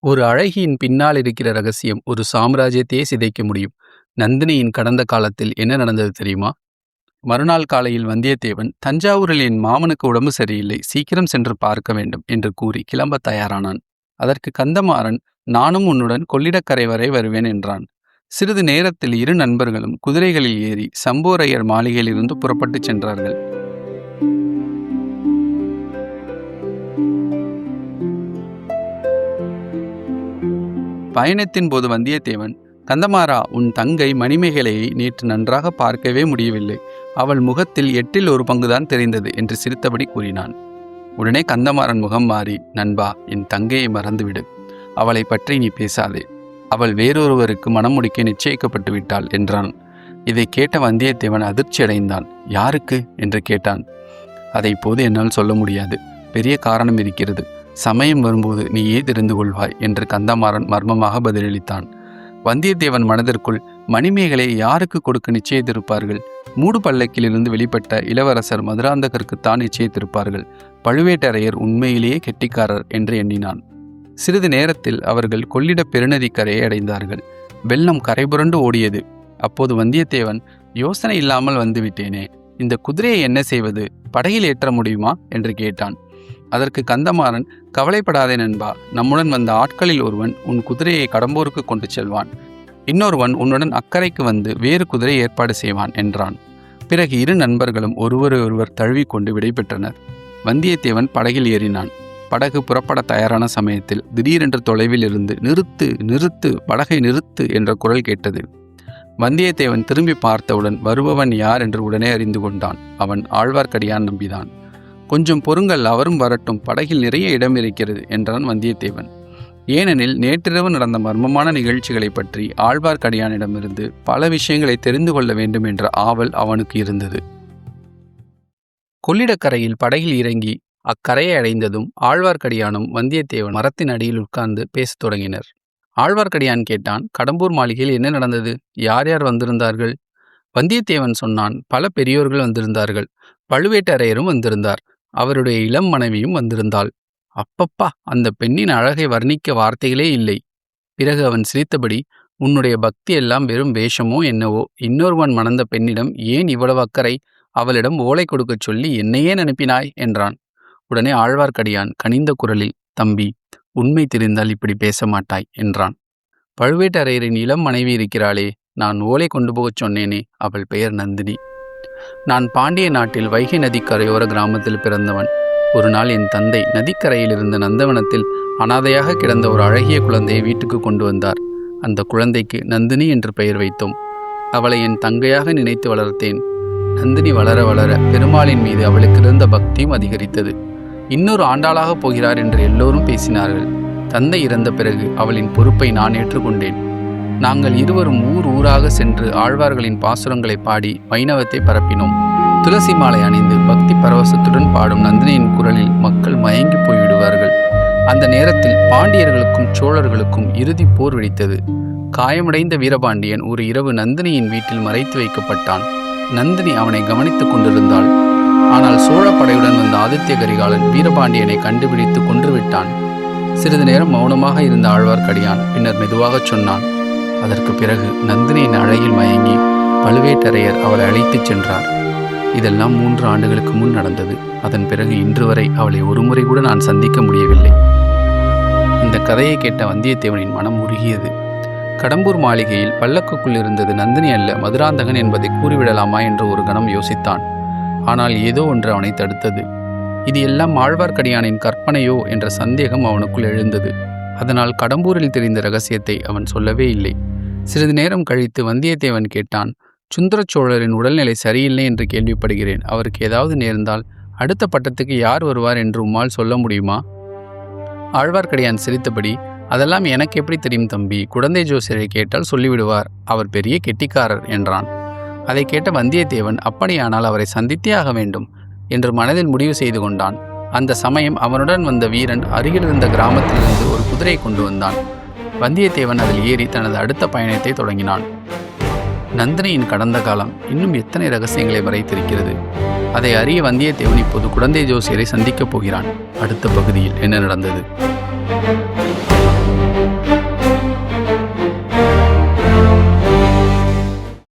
ஒரு அழகியின் பின்னால் இருக்கிற ரகசியம் ஒரு சாம்ராஜ்யத்தையே சிதைக்க முடியும். நந்தினியின் கடந்த காலத்தில் என்ன நடந்தது தெரியுமா? மறுநாள் காலையில் வந்தியத்தேவன், தஞ்சாவூரில் என் மாமனுக்கு உடம்பு சரியில்லை, சீக்கிரம் சென்று பார்க்க வேண்டும் என்று கூறி கிளம்ப தயாரானான். அதற்கு கந்தமாறன், நானும் உன்னுடன் கொள்ளிடக்கரை வரை வருவேன் என்றான். சிறிது நேரத்தில் இரு நண்பர்களும் குதிரைகளில் ஏறி சம்போரையர் மாளிகையிலிருந்து புறப்பட்டுச் சென்றார்கள். பயணத்தின் போது வந்தியத்தேவன், கந்தமாறா, உன் தங்கை மணிமேகலையை நேற்று நன்றாக பார்க்கவே முடியவில்லை. அவள் முகத்தில் 8ல் 1 பங்குதான் தெரிந்தது என்று சிரித்தபடி கூறினான். உடனே கந்தமாறன் முகம் மாறி, நண்பா, என் தங்கையை மறந்துவிடு. அவளை பற்றி நீ பேசாதே. அவள் வேறொருவருக்கு மனம் முடிக்க நிச்சயிக்கப்பட்டு விட்டாள் என்றான். இதை கேட்ட வந்தியத்தேவன் அதிர்ச்சி அடைந்தான். யாருக்கு என்று கேட்டான். அதை இப்போது என்னால் சொல்ல முடியாது. பெரிய காரணம் இருக்கிறது. சமயம் வரும்போது நீயே தெரிந்து கொள்வாய் என்று கந்தமாறன் மர்மமாக பதிலளித்தான். வந்தியத்தேவன் மனதிற்குள், மணிமேகலை யாருக்கு கொடுக்க நிச்சயித்திருப்பார்கள்? மூடு பல்லக்கிலிருந்து வெளிப்பட்ட இளவரசர் மதுராந்தகருக்குத்தான் நிச்சயித்திருப்பார்கள். பழுவேட்டரையர் உண்மையிலேயே கெட்டிக்காரர் என்று எண்ணினான். சிறிது நேரத்தில் அவர்கள் கொள்ளிட பெருநதிக்கரையை அடைந்தார்கள். வெள்ளம் கரைபுரண்டு ஓடியது. அப்போது வந்தியத்தேவன், யோசனை இல்லாமல் வந்துவிட்டேனே, இந்த குதிரையை என்ன செய்வது? படகில் ஏற்ற முடியுமா என்று கேட்டான். அதற்கு கந்தமாறன், கவலைப்படாதே நண்பா, நம்முடன் வந்த ஆட்களில் ஒருவன் உன் குதிரையை கடம்பூருக்கு கொண்டு செல்வான். இன்னொருவன் உன்னுடன் அக்கறைக்கு வந்து வேறு குதிரை ஏற்பாடு செய்வான் என்றான். பிறகு இரு நண்பர்களும் ஒருவரை தழுவிக்கொண்டு விடைபெற்றனர். வந்தியத்தேவன் படகில் ஏறினான். படகு புறப்பட தயாரான சமயத்தில் திடீரென்று தொலைவில் இருந்து, நிறுத்து, நிறுத்து, படகை நிறுத்து என்ற குரல் கேட்டது. வந்தியத்தேவன் திரும்பி பார்த்தவுடன் வருபவன் யார் என்று உடனே அறிந்து கொண்டான். அவன் ஆழ்வார்க்கடியான் நம்பிதான். கொஞ்சம் பொறுங்கள், அவரும் வரட்டும், படகில் நிறைய இடம் இருக்கிறது என்றான் வந்தியத்தேவன். ஏனெனில் நேற்றிரவு நடந்த மர்மமான நிகழ்ச்சிகளை பற்றி ஆழ்வார்க்கடியானிடமிருந்து பல விஷயங்களை தெரிந்து கொள்ள வேண்டும் என்ற ஆவல் அவனுக்கு இருந்தது. கொள்ளிடக்கரையில் படகில் இறங்கி அக்கரையை அடைந்ததும் ஆழ்வார்க்கடியானும் வந்தியத்தேவன் மரத்தின் அடியில் உட்கார்ந்து பேசத் தொடங்கினர். ஆழ்வார்க்கடியான் கேட்டான், கடம்பூர் மாளிகையில் என்ன நடந்தது? யார் யார் வந்திருந்தார்கள்? வந்தியத்தேவன் சொன்னான், பல பெரியோர்கள் வந்திருந்தார்கள். பழுவேட்டரையரும் வந்திருந்தார். அவருடைய இளம் மனைவியும் வந்திருந்தாள். அப்பப்பா, அந்த பெண்ணின் அழகை வர்ணிக்க வார்த்தைகளே இல்லை. பிறகு அவன் சிரித்தபடி, உன்னுடைய பக்தி எல்லாம் வெறும் வேஷமோ என்னவோ? இன்னொருவன் மணந்த பெண்ணிடம் ஏன் இவ்வளவு அக்கறை? அவளிடம் ஓலை கொடுக்கச் சொல்லி என்னையே அனுப்பினாய் என்றான். உடனே ஆழ்வார்க்கடியான் கனிந்த குரலில், தம்பி, உண்மை தெரிந்தால் இப்படி பேச மாட்டாய் என்றான். பழுவேட்டரையரின் இளம் மனைவி இருக்கிறாளே, நான் ஓலை கொண்டு போகச் சொன்னேனே, அவள் பெயர் நந்தினி. நான் பாண்டிய நாட்டில் வைகை நதிக்கரையோர கிராமத்தில் பிறந்தவன். ஒரு நாள் என் தந்தை நதிக்கரையில் இருந்த நந்தவனத்தில் அனாதையாக கிடந்த ஒரு அழகிய குழந்தையை வீட்டுக்கு கொண்டு வந்தார். அந்த குழந்தைக்கு நந்தினி என்று பெயர் வைத்தோம். அவளை என் தங்கையாக நினைத்து வளர்த்தேன். நந்தினி வளர வளர பெருமாளின் மீது அவளுக்கு இருந்த பக்தியும் அதிகரித்தது. இன்னொரு ஆண்டாளாக போகிறார் என்று எல்லோரும் பேசினார்கள். தந்தை இறந்த பிறகு அவளின் பொறுப்பை நான் ஏற்றுக்கொண்டேன். நாங்கள் இருவரும் ஊராக சென்று ஆழ்வார்களின் பாசுரங்களை பாடி வைணவத்தை பரப்பினோம். துளசி மாலை அணிந்து பக்தி பரவசத்துடன் பாடும் நந்தினியின் குரலில் மக்கள் மயங்கி போய்விடுவார்கள். அந்த நேரத்தில் பாண்டியர்களுக்கும் சோழர்களுக்கும் இறுதி போர் வெடித்தது. காயமடைந்த வீரபாண்டியன் ஒரு இரவு நந்தினியின் வீட்டில் மறைத்து வைக்கப்பட்டான். நந்தினி அவனை கவனித்துக் கொண்டிருந்தாள். ஆனால் சோழ படையுடன் வந்த ஆதித்ய கரிகாலன் வீரபாண்டியனை கண்டுபிடித்து கொன்றுவிட்டான். சிறிது நேரம் மௌனமாக இருந்த ஆழ்வார்க்கடியான் பின்னர் மெதுவாகச் சொன்னான், அதற்கு பிறகு நந்தினியின் அழகில் மயங்கி பழுவேட்டரையர் அவளை அழைத்துச் சென்றார். இதெல்லாம் 3 ஆண்டுகளுக்கு முன் நடந்தது. அதன் பிறகு இன்று வரை அவளை ஒருமுறை கூட நான் சந்திக்க முடியவில்லை. இந்த கதையை கேட்ட வந்தியத்தேவனின் மனம் உருகியது. கடம்பூர் மாளிகையில் பல்லக்குக்குள் இருந்தது நந்தினி அல்ல, மதுராந்தகன் என்பதை கூறிவிடலாமா என்று ஒரு கணம் யோசித்தான். ஆனால் ஏதோ ஒன்று அவனை தடுத்தது. இது எல்லாம் ஆழ்வார்க்கடியானின் கற்பனையோ என்ற சந்தேகம் அவனுக்குள் எழுந்தது. அதனால் கடம்பூரில் தெரிந்த ரகசியத்தை அவன் சொல்லவே இல்லை. சிறிது நேரம் கழித்து வந்தியத்தேவன் கேட்டான், சுந்தர சோழரின் உடல்நிலை சரியில்லை என்று கேள்விப்படுகிறேன். அவருக்கு ஏதாவது நேர்ந்தால் அடுத்த பட்டத்துக்கு யார் வருவார் என்று உம்மால் சொல்ல முடியுமா? ஆழ்வார்க்கடியான் சிரித்தபடி, அதெல்லாம் எனக்கு எப்படி தெரியும் தம்பி? குடந்தை ஜோசியரை கேட்டால் சொல்லிவிடுவார். அவர் பெரிய கெட்டிக்காரர் என்றான். அதை கேட்ட வந்தியத்தேவன், அப்படியானால் அவரை சந்தித்தே ஆக வேண்டும் என்று மனதில் முடிவு செய்து கொண்டான். அந்த சமயம் அவனுடன் வந்த வீரன் அருகிலிருந்த கிராமத்திலிருந்து ஒரு குதிரை கொண்டு வந்தான். வந்தியத்தேவன் அதில் ஏறி தனது அடுத்த பயணத்தை தொடங்கினான். நந்தினியின் கடந்த காலம் இன்னும் எத்தனை ரகசியங்களை மறைத்திருக்கிறது. அதை அறிய வந்தியத்தேவன் இப்போது குடந்தை ஜோசியரை சந்திக்கப் போகிறான். அடுத்த பகுதியில் என்ன நடந்தது?